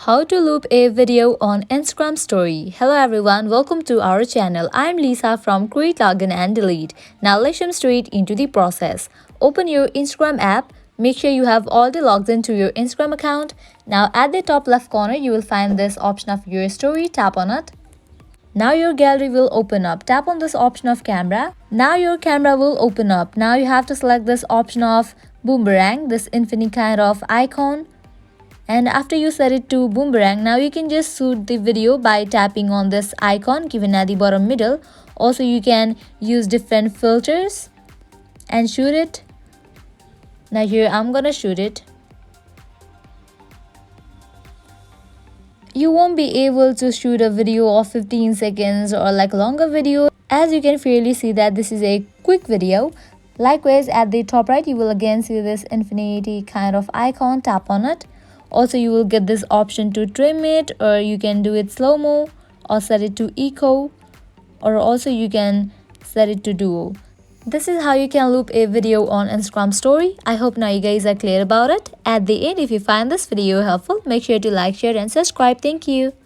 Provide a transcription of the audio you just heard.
How to loop a video on Instagram story. Hello everyone, welcome to our channel. I'm Lisa from Create, Login and Delete. Now let's jump straight into the process. Open your Instagram app. Make sure you have all the logs into your Instagram account. Now at the top left corner, you will find this option of your story. Tap on it. Now your gallery will open up. Tap on this option of camera. Now your camera will open up. Now you have to select this option of boomerang, this infinite kind of icon. And after you set it to boomerang, now you can just shoot the video by tapping on this icon given at the bottom middle. Also you can use different filters and shoot it. Now here I'm gonna shoot it. You won't be able to shoot a video of 15 seconds or like longer video, as you can clearly see that this is a quick video. Likewise, at the top right you will again see this infinity kind of icon. Tap on it. Also you will get this option to trim it, or you can do it slow-mo or set it to eco, or also you can set it to duo. This is how you can loop a video on Instagram story. I hope now you guys are clear about it. At the end, if you find this video helpful, make sure to like, share and subscribe. Thank you.